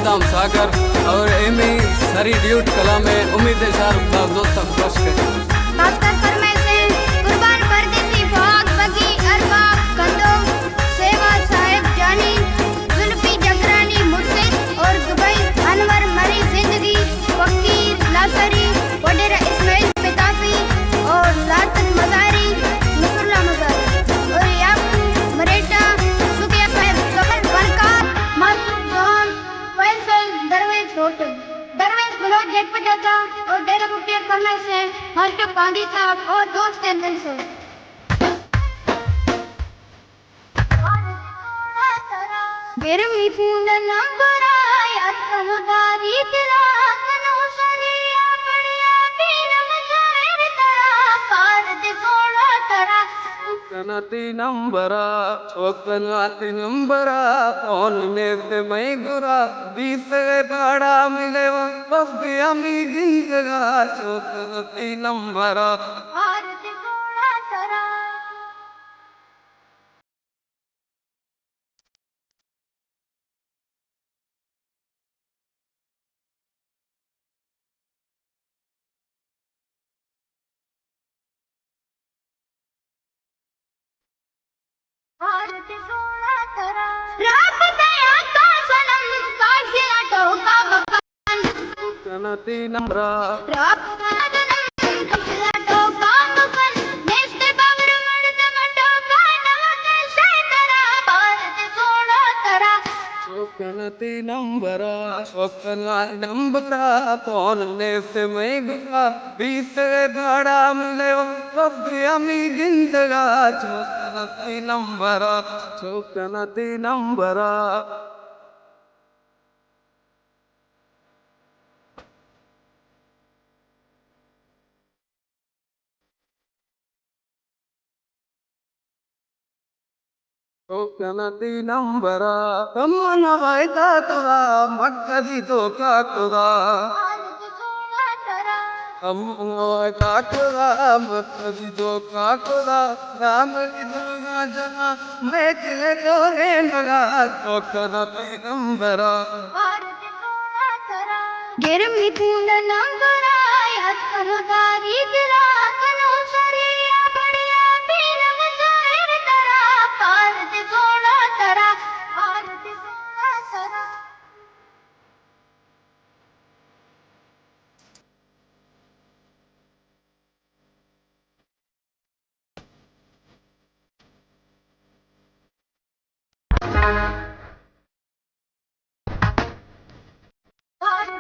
सद्दाम सागर और एमी सारी ड्यूट कला में उम्मीद है शाहरुख दोस्त खुश खासकर फरमाइश से कुर्बान परदेसी भाग बगी अरबाब कंदोम सेवा साहिब जानी जुल्फी जगरानी मुर्शिद और दुबई अनवर मरी जिंदगी फकीर लासरी वडेरा इस्माइल पिताफी और लातन मजारी नसरुल्ला मजारी और याकूब मरेटा सुकिया साहिब कमर बनकार मासूम जहान फैसल दरवेश होटल दरवेश गुलाब जेट पे जाता और डेरा मुफ्ती करने से हर्ष पांडी साहब और दोस्त के दिल से गिरमी फूंड नंबर आया समुदारी तेरा कनो सरिया पड़िया पीर मचाए तेरा पार दे सोड़ा तेरा कनती नंबरा चौकनाती नंबरा कौन ने से मैं गुरा बीस बड़ा मिले बस गया मेरी जगह चौकनाती नंबरा पार दे सोड़ा तेरा कनती नंबरा कनती नंबरा चौकना नंबरा कौन ने से मैं गुरा बीस बड़ा मिले बस गया मेरी जगह चौकनती नंबरा चौकनती नंबरा चौकनती नंबरा कमना वायदा तुरा मक्कदी तो का तुरा काकुरा मक्कदी तो काकुरा राम की दुर्गा जना मैं तेरे तोरे लगा चौकनती नंबरा गिरमी फूंड नंबर आया समुदारी तेरा कनो सरिया पड़िया पीर मचाए तेरा पार दे सोड़ा तेरा पार दे सोड़ा तेरा चौकनती नंबरा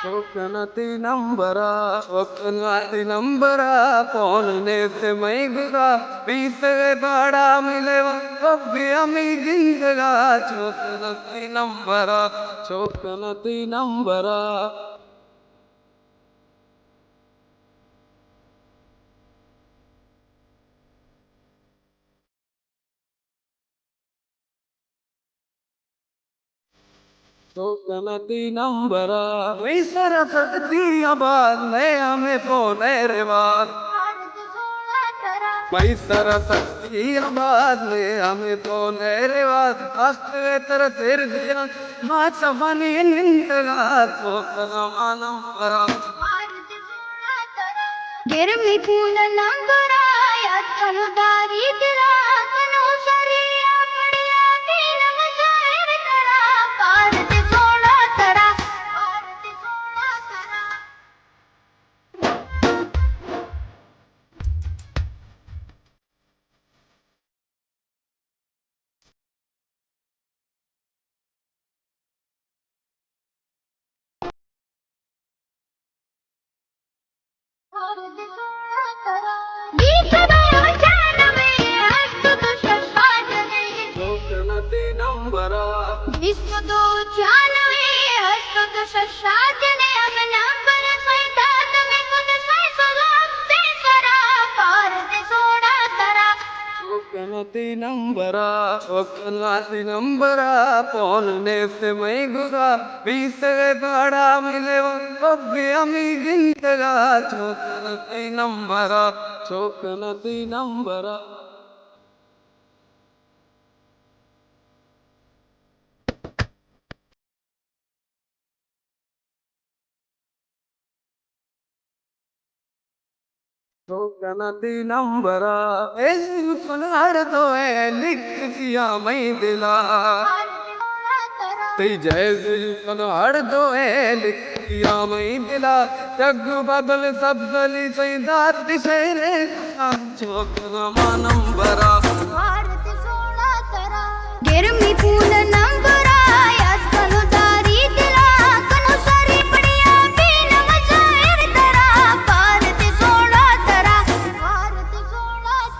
चौकनती नंबरा चौकनती नंबरा कौन ने से मैं गुरा बीस बड़ा मिले बस गया मेरी जगह चौकनती नंबरा चौकनती नंबरा चौकनती नंबरा वही सारा सकती आबाद नए हमें पोने रेवाद वही सारा सकती आबाद नए हमें पोने रेवाद आस्ते तेरे तेरे दिया माँ चबानी निंदगा चौकना नंबरा गिरमी फूंड नंबर आया समुदारी तेरा कनो सरिया पड़िया पीर मचाए तेरा पार दे सोड़ा तेरा पार दे सोड़ा तेरा चौकनती नंबरा विश्व दो जानवे हस्त तो सशाजने अब नंबर सैतान में खुद से सलाम से सरा पार दे सोड़ा तरा नती नंबरा नती नंबरा पौने से मैं गुरा बीस बड़ा मिले कभी अमी गिनतगा चौक नती नंबरा चौक नती नंबरा नदी नंबरा सुनार तो है लिख दिया मैं दिला जय सुनार तो है लिख दिया मैं दिला जग बदल सब गली से दात से रे चौक नंबरा